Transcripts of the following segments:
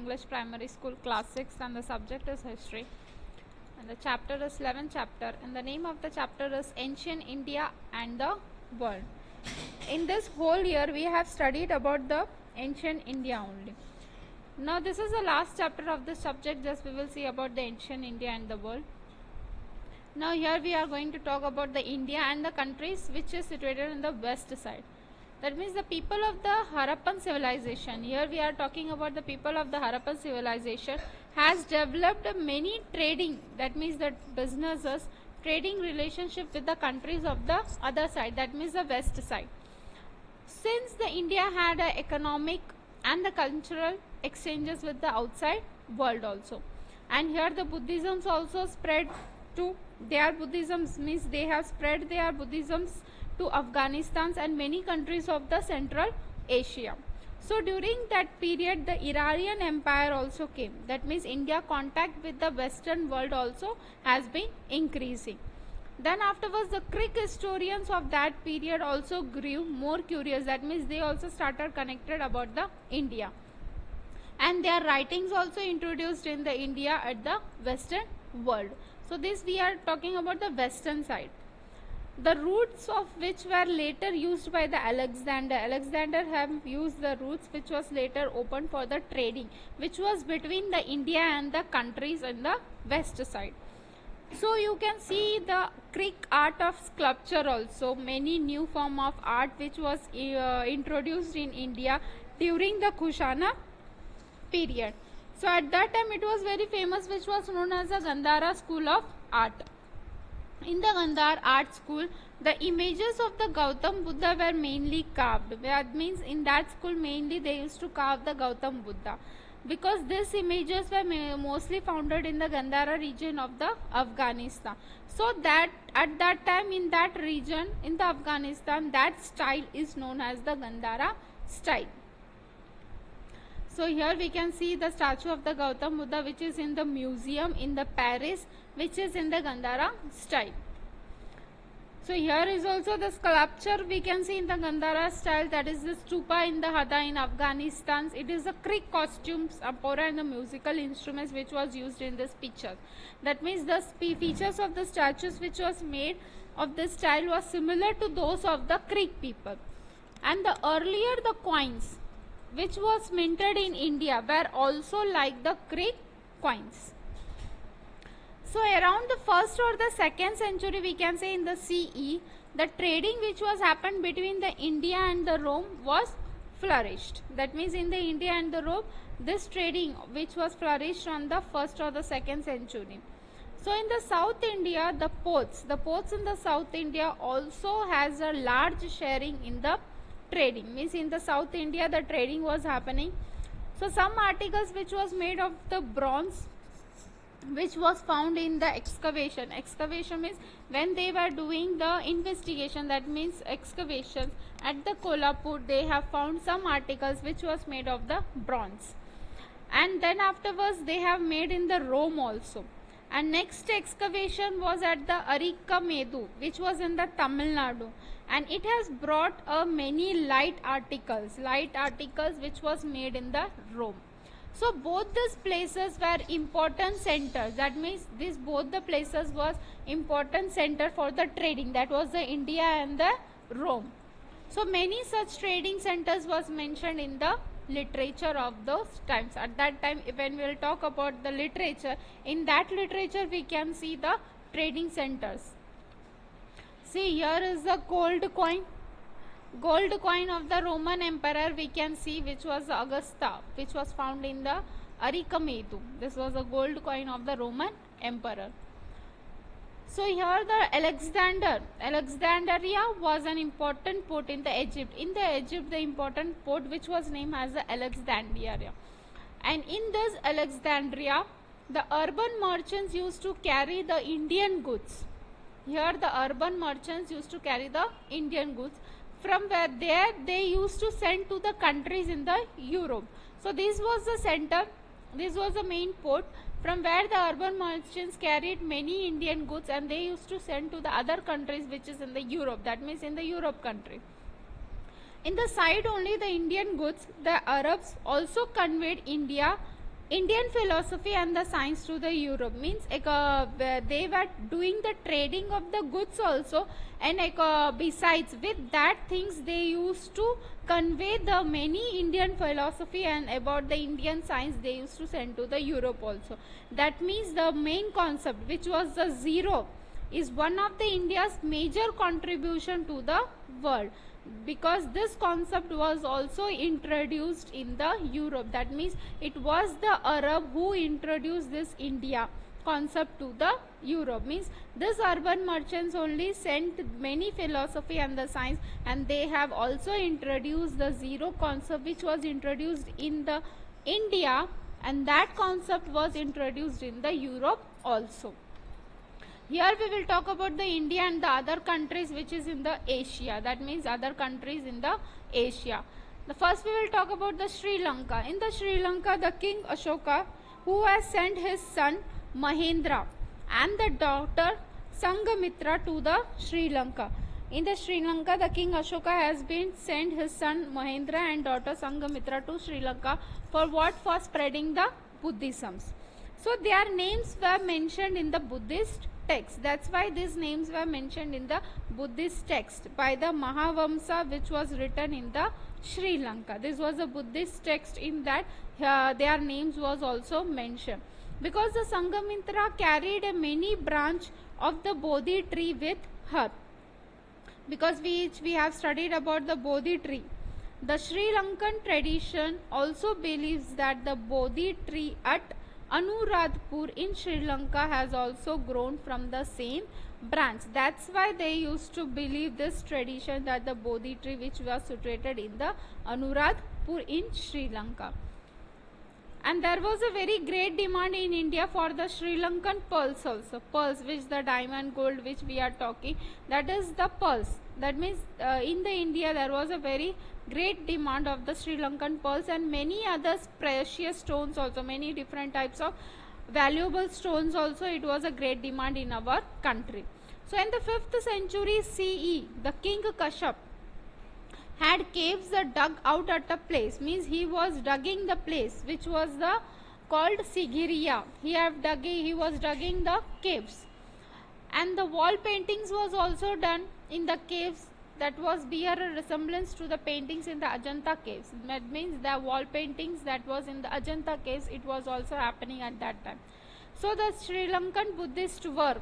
English Primary School Class 6, and the subject is history. And the chapter is 11th chapter, and the name of the chapter is Ancient India and the World. In this whole year we have studied about the ancient India only. Now this is the last chapter of this subject, just we will see about the ancient India and the world. Now here we are going to talk about the India and the countries which is situated in the west side. That means the people of the Harappan civilization. Here we are talking about the people of the Harappan civilization has developed many trading, that means that businesses, trading relationship with the countries of the other side, that means the west side. Since the India had a economic and the cultural exchanges with the outside world also, and here the Buddhisms also spread to their Buddhisms, means they have spread their Buddhisms to Afghanistan and many countries of the Central Asia. So during that period the Iranian Empire also came, that means India contact with the western world also has been increasing. Then afterwards the Greek historians of that period also grew more curious, that means they also started connected about the India, and their writings also introduced in the India at the western world. So this we are talking about the western side. The routes of which were later used by the Alexander. Alexander have used the routes which was later opened for the trading, which was between the India and the countries in the west side. So you can see the Greek art of sculpture also, many new form of art which was introduced in India during the Kushana period. So at that time it was very famous, which was known as the Gandhara school of art. In the Gandhar art school, the images of the Gautam Buddha were mainly carved. That means in that school mainly they used to carve the Gautam Buddha, because these images were mostly founded in the Gandhara region of the Afghanistan. So that at that time in that region in the Afghanistan, that style is known as the Gandhara style. So here we can see the statue of the Gautam Buddha which is in the museum in the Paris, which is in the Gandhara style. So here is also the sculpture we can see in the Gandhara style, that is the stupa in the Hada in Afghanistan. It is the Greek costumes, apora and the musical instruments which was used in this picture. That means the features of the statues which was made of this style was similar to those of the Greek people. And the earlier the coins which was minted in India were also like the Greek coins. So around the 1st or the 2nd century, we can say in the CE, the trading which was happened between the India and the Rome was flourished. That means in the India and the Rome, this trading which was flourished on the 1st or the 2nd century. So in the South India, the ports in the South India also has a large sharing in the trading. Means in the South India the trading was happening. So some articles which was made of the bronze which was found in the excavation means when they were doing the investigation, that means excavations at the Kolhapur, they have found some articles which was made of the bronze, and then afterwards they have made in the Rome also. And next excavation was at the Arikamedu, which was in the Tamil Nadu, and it has brought many light articles which was made in the Rome. So both these places were important centers, that means both the places was important center for the trading, that was the India and the Rome. So many such trading centers was mentioned in the literature of those times. At that time when we will talk about the literature, in that literature we can see the trading centers. See, here is the gold coin of the Roman emperor we can see, which was Augusta, which was found in the Arikamedu. This was a gold coin of the Roman emperor. So here the Alexandria was an important port in the Egypt. In the Egypt, the important port which was named as the Alexandria. And in this Alexandria, the urban merchants used to carry the Indian goods. Here the urban merchants used to carry the Indian goods, from where they used to send to the countries in the Europe. So this was the center, this was the main port from where the urban merchants carried many Indian goods, and they used to send to the other countries which is in the Europe, that means in the Europe country. In the side only the Indian goods, the Arabs also conveyed India Indian philosophy and the science to the Europe, means they were doing the trading of the goods also, and besides with that things they used to convey the many Indian philosophy and about the Indian science they used to send to the Europe also. That means the main concept, which was the zero, is one of the India's major contribution to the world, because this concept was also introduced in the Europe. That means it was the Arab who introduced this India concept to the Europe. Means this urban merchants only sent many philosophy and the science, and they have also introduced the zero concept, which was introduced in the India, and that concept was introduced in the Europe also. Here we will talk about the India and the other countries which is in the Asia. That means other countries in the Asia. The first we will talk about the Sri Lanka. In the Sri Lanka, the King Ashoka, who has sent his son Mahendra and the daughter Sanghamitra to the Sri Lanka. In the Sri Lanka, the King Ashoka has been sent his son Mahendra and daughter Sanghamitra to Sri Lanka for what? For spreading the Buddhisms. So their names were mentioned in the Buddhist text. That's why these names were mentioned in the Buddhist text by the Mahavamsa, which was written in the Sri Lanka. This was a Buddhist text, in that their names was also mentioned. Because the Sanghamitra carried a many branch of the Bodhi tree with her. Because we have studied about the Bodhi tree. The Sri Lankan tradition also believes that the Bodhi tree at Anuradhapur in Sri Lanka has also grown from the same branch. That's why they used to believe this tradition, that the Bodhi tree which was situated in the Anuradhapur in Sri Lanka. And there was a very great demand in India for the Sri Lankan pearls also. Pearls, which the diamond gold which we are talking, that is the pearls. That means in the India there was a very great demand of the Sri Lankan pearls and many other precious stones also, many different types of valuable stones also. It was a great demand in our country. So in the 5th century CE, the King Kashyap had caves dug out at a place, means he was digging the place which was the called Sigiriya. He was digging the caves, and the wall paintings was also done in the caves. That was bear a resemblance to the paintings in the Ajanta caves. That means the wall paintings that was in the Ajanta caves, it was also happening at that time. So the Sri Lankan Buddhist work,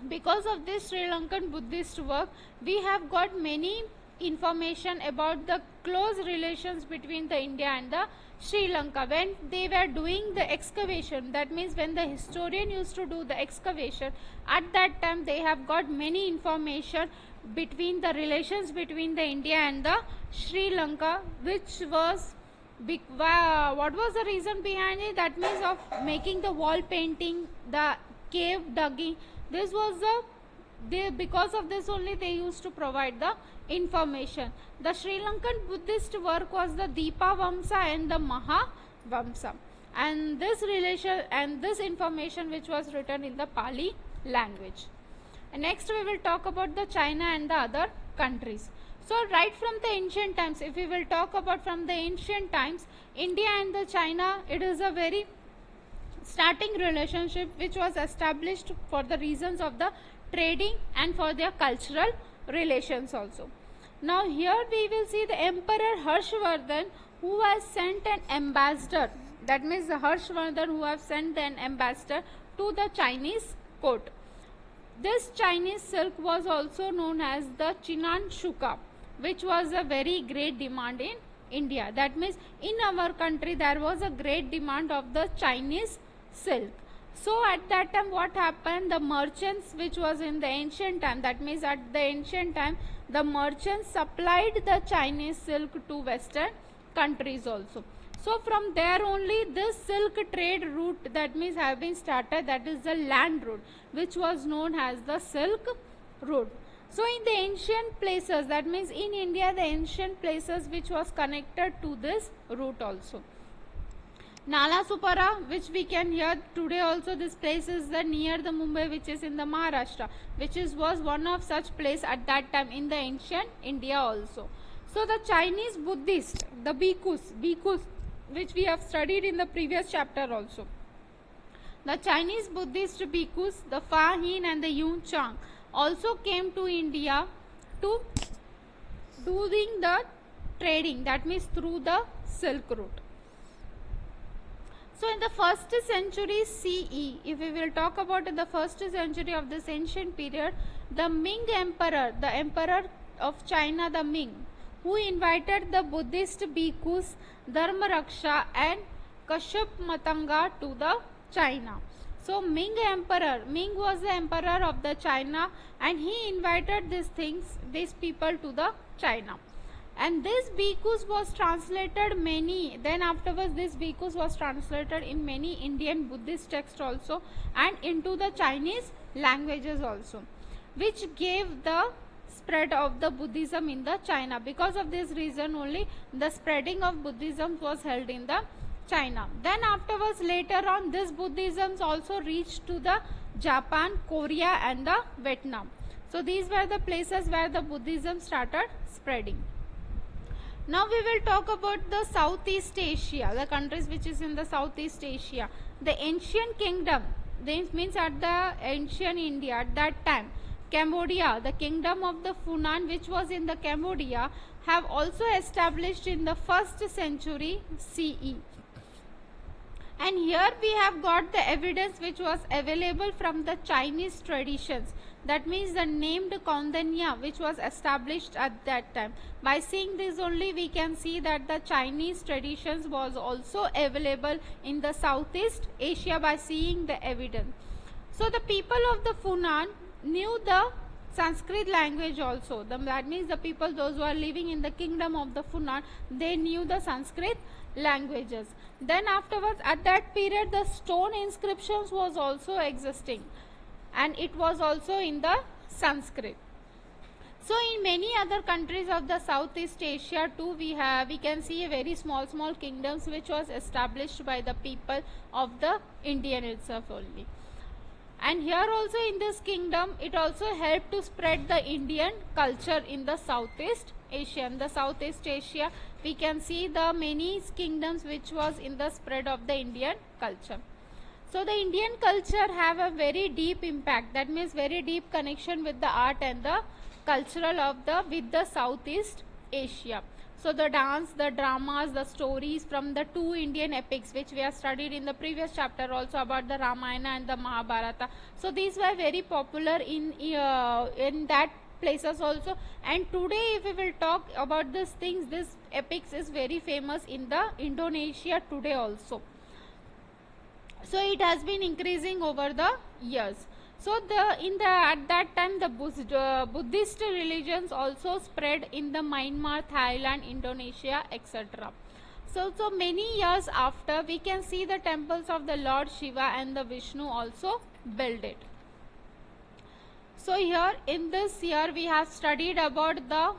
because of this Sri Lankan Buddhist work, we have got many information about the close relations between the India and the Sri Lanka. When they were doing the excavation, that means when the historian used to do the excavation, at that time they have got many information between the relations between the India and the Sri Lanka, which was what was the reason behind it? That means of making the wall painting, the cave digging. This was because of this only they used to provide the information. The Sri Lankan Buddhist work was the Deepa Vamsa and the Maha Vamsa, and this relation and this information which was written in the Pali language. And next we will talk about the China and the other countries. So right from the ancient times, if we will talk about from the ancient times, India and the China, it is a very starting relationship which was established for the reasons of the trading and for their cultural relations also. Now here we will see the Emperor Harshvardhan, who has sent an ambassador. That means the Harshvardhan who have sent an ambassador to the Chinese court. This Chinese silk was also known as the Chinan Shuka, which was a very great demand in India. That means in our country there was a great demand of the Chinese silk. So at that time what happened, the merchants which was in the ancient time, that means at the ancient time the merchants supplied the Chinese silk to western countries also. So from there only this silk trade route, that means have been started, that is the land route, which was known as the Silk Route. So in the ancient places, that means in India the ancient places which was connected to this route also. Nalasopara, which we can hear today also, this place is the near the Mumbai, which is in the Maharashtra, which was one of such place at that time in the ancient India also. So the Chinese Buddhist, the bhikkhus which we have studied in the previous chapter also. The Chinese Buddhist bhikkhus, the Fa Hin and the Yun Chang, also came to India to doing the trading, that means through the Silk Route. So in the 1st century CE, if we will talk about in the 1st century of this ancient period, the Ming Emperor, the Emperor of China, the Ming, who invited the Buddhist bhikkhus Dharmaraksha and Kashyap Matanga to the China. So Ming Emperor, Ming was the emperor of the China, and he invited these people to the China. And this bhikkhus was translated many, then afterwards this bhikkhus was translated in many Indian Buddhist texts also and into the Chinese languages also, which gave the spread of the Buddhism in the China. Because of this reason only the spreading of Buddhism was held in the China. Then afterwards later on this Buddhism also reached to the Japan, Korea and the Vietnam. So these were the places where the Buddhism started spreading. Now we will talk about the Southeast Asia, the countries which is in the Southeast Asia. The ancient kingdom, this means at the ancient India at that time, Cambodia, the kingdom of the Funan which was in the Cambodia, have also established in the 1st century CE. And here we have got the evidence which was available from the Chinese traditions. That means the named Kaundinya which was established at that time. By seeing this only we can see that the Chinese traditions was also available in the Southeast Asia by seeing the evidence. So the people of the Funan knew the Sanskrit language also. That means the people, those who are living in the kingdom of the Funan, they knew the Sanskrit languages. Then afterwards at that period the stone inscriptions was also existing, and it was also in the Sanskrit. So in many other countries of the Southeast Asia too we can see a very small kingdoms which was established by the people of the Indian itself only. And here also in this kingdom it also helped to spread the Indian culture in the Southeast Asia. In the Southeast Asia we can see the many kingdoms which was in the spread of the Indian culture. So the Indian culture have a very deep impact, that means very deep connection with the art and the cultural of the Southeast Asia. So the dance, the dramas, the stories from the 2 Indian epics which we have studied in the previous chapter also about the Ramayana and the Mahabharata. So these were very popular in that places also, and today if we will talk about these things, this epics is very famous in the Indonesia today also. So it has been increasing over the years. So at that time the Buddhist religions also spread in the Myanmar, Thailand, Indonesia, etc. So many years after we can see the temples of the Lord Shiva and the Vishnu also built it. So here in this year we have studied about the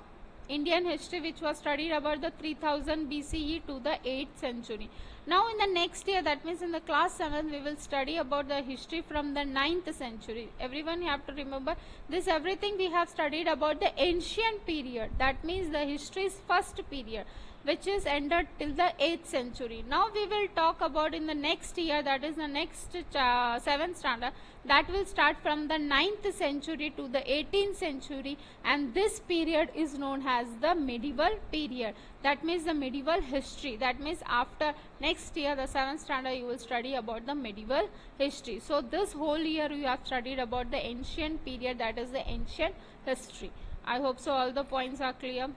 Indian history which was studied about the 3000 BCE to the 8th century. Now in the next year, that means in the class 7, we will study about the history from the 9th century. Everyone have to remember this, everything we have studied about the ancient period, that means the history's first period which is ended till the 8th century. Now we will talk about in the next year, that is the next 7th standard, that will start from the 9th century to the 18th century, and this period is known as the medieval period. That means the medieval history, that means after next year the 7th standard you will study about the medieval history. So this whole year you have studied about the ancient period, that is the ancient history. I hope so all the points are clear.